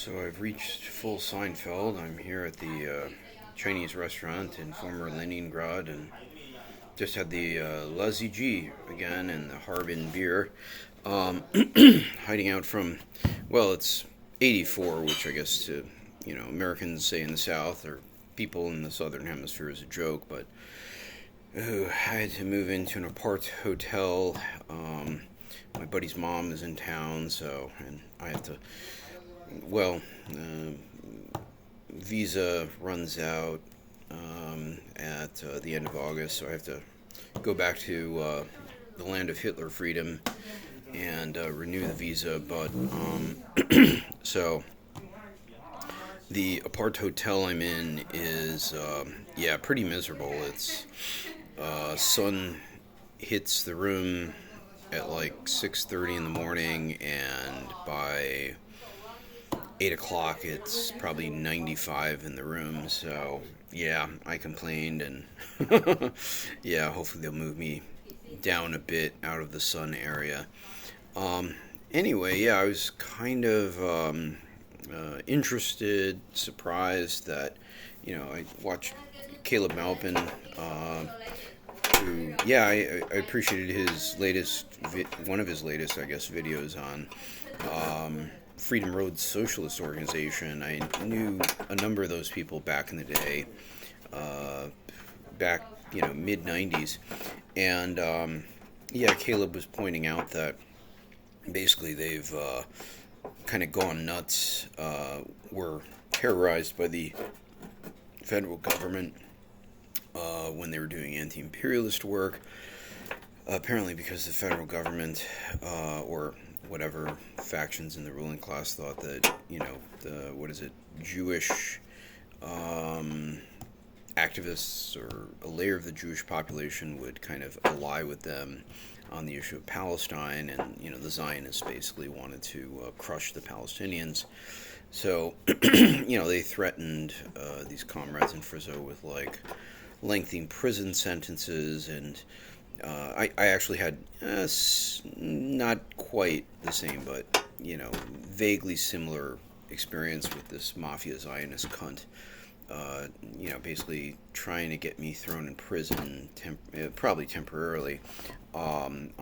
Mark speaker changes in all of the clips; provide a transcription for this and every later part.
Speaker 1: So I've reached full Seinfeld. I'm here at the Chinese restaurant in former Leningrad and just had the Lazy G again and the Harbin beer. Um, Hiding out from, well, it's 84, which I guess Americans say in the South or people in the Southern Hemisphere is a joke, but I had to move into an apart hotel. My buddy's mom is in town, and I have to, well, visa runs out at the end of August, so I have to go back to the land of Hitler freedom and renew the visa. But so the apart hotel I'm in is pretty miserable. It's sun hits the room at like 6:30 in the morning, and by 8 o'clock it's probably 95 in the room. So yeah, I complained, and yeah, hopefully they'll move me down a bit out of the sun area. Anyway, yeah, I was kind of interested, surprised that I watched Caleb Maupin. Who, yeah, I appreciated his one of his latest, I guess, videos on Freedom Road Socialist Organization. I knew a number of those people back in the day, back, mid 90s. And, yeah, Caleb was pointing out that basically they've kind of gone nuts, were terrorized by the federal government when they were doing anti-imperialist work. Apparently because the federal government, or whatever factions in the ruling class thought that, Jewish activists or a layer of the Jewish population would kind of ally with them on the issue of Palestine, and, the Zionists basically wanted to crush the Palestinians. So, they threatened these comrades in FRSO with, like, lengthy prison sentences, and I actually had not quite the same, but vaguely similar experience with this mafia Zionist cunt. Basically trying to get me thrown in prison, probably temporarily, on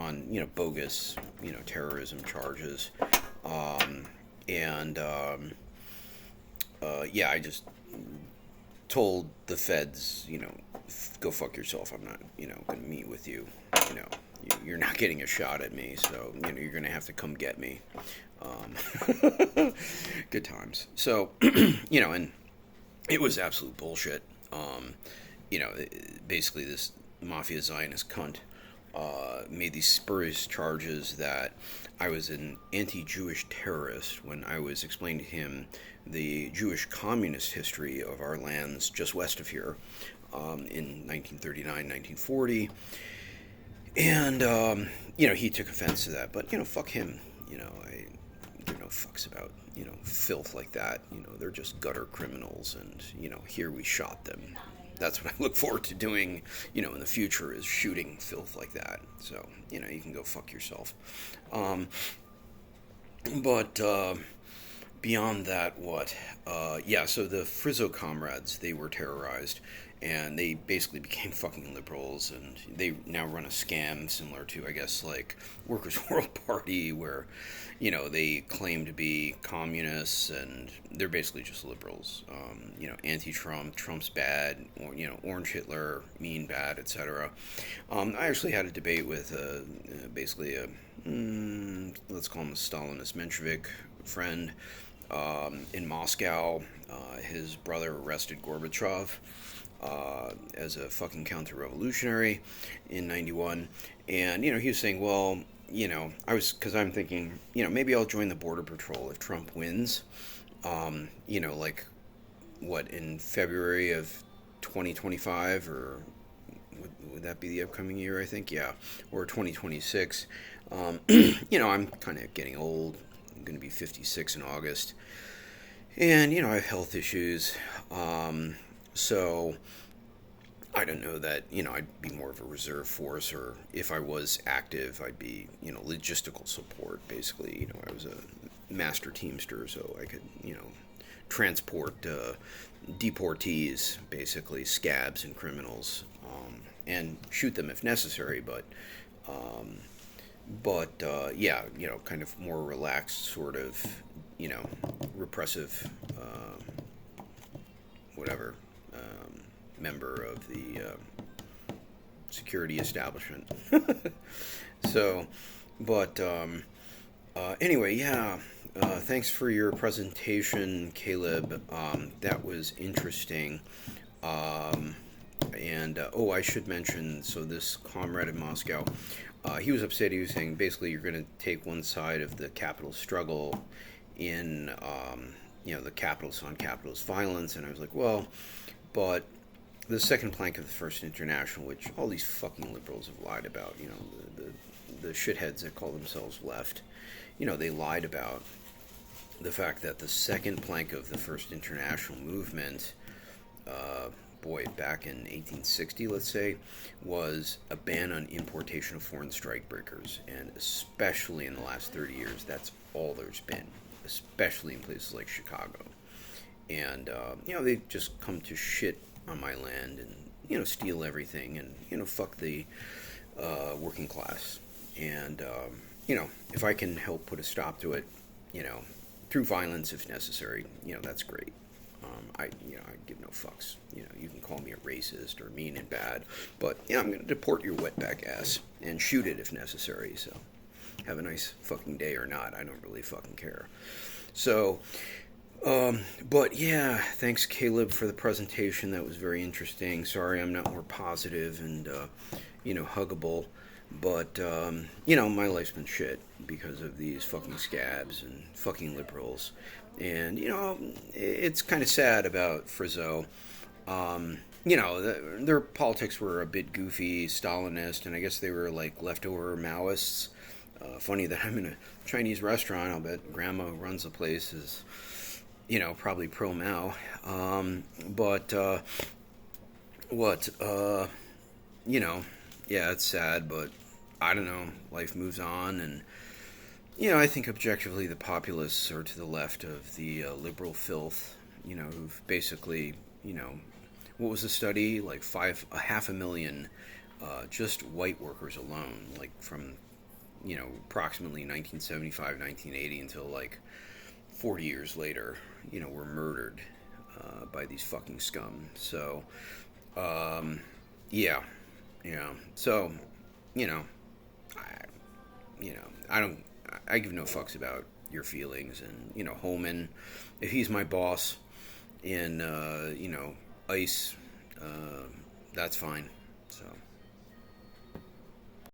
Speaker 1: bogus terrorism charges, I just told the feds, go fuck yourself. I'm not, going to meet with you. You're not getting a shot at me, so you're going to have to come get me. Good times. So, and it was absolute bullshit. Basically this mafia Zionist cunt made these spurious charges that I was an anti-Jewish terrorist when I was explaining to him the Jewish communist history of our lands just west of here, in 1939, 1940. And, he took offense to that. But, fuck him. I give no fucks about, filth like that. They're just gutter criminals, and, here we shot them. That's what I look forward to doing, in the future, is shooting filth like that. So, you can go fuck yourself. But beyond that, what? So the FRSO comrades, they were terrorized, and they basically became fucking liberals, and they now run a scam similar to, I guess, like Workers' World Party, where, they claim to be communists, and they're basically just liberals. Anti-Trump, Trump's bad, or, Orange Hitler, mean, bad, etc. I actually had a debate with basically a, let's call him a Stalinist Menshevik friend, in Moscow. His brother arrested Gorbachev as a fucking counter-revolutionary in 91. And, he was saying, well, because I'm thinking, maybe I'll join the Border Patrol if Trump wins. Like, what, in February of 2025, or would that be the upcoming year, I think? Yeah, or 2026. I'm kind of getting old. I'm going to be 56 in August. And, I have health issues. So I don't know that, I'd be more of a reserve force, or if I was active, I'd be, logistical support, basically. I was a master teamster, so I could, transport deportees, basically scabs and criminals, and shoot them if necessary. Yeah, kind of more relaxed, sort of, repressive, whatever, member of the security establishment. So, but anyway, yeah. Thanks for your presentation, Caleb. That was interesting. I should mention, so this comrade in Moscow, he was upset. He was saying basically you're going to take one side of the capital struggle in, the capitalist on capitalist violence. And I was like, well, but the second plank of the First International, which all these fucking liberals have lied about, the shitheads that call themselves left, they lied about the fact that the second plank of the First International movement, back in 1860, let's say, was a ban on importation of foreign strikebreakers. And especially in the last 30 years, that's all there's been, especially in places like Chicago. And, they just come to shit on my land and, steal everything and, fuck the working class. And, if I can help put a stop to it, through violence if necessary, that's great. I give no fucks. You can call me a racist or mean and bad, but I'm going to deport your wetback ass and shoot it if necessary. So, have a nice fucking day or not. I don't really fucking care. So, but yeah, thanks Caleb for the presentation. That was very interesting. Sorry I'm not more positive and, huggable. But, my life's been shit because of these fucking scabs and fucking liberals. And, it's kind of sad about FRSO. Their politics were a bit goofy, Stalinist, and I guess they were like leftover Maoists. Funny that I'm in a Chinese restaurant. I'll bet Grandma who runs the place is, probably pro-Mao. Yeah, it's sad, but I don't know. Life moves on, and I think objectively the populists are to the left of the liberal filth. Who've basically, what was the study? Like 500,000, just white workers alone, like from, approximately 1975, 1980 until like 40 years later, were murdered by these fucking scum. So, yeah. So, I give no fucks about your feelings. And, Holman, if he's my boss in, ICE, that's fine. So.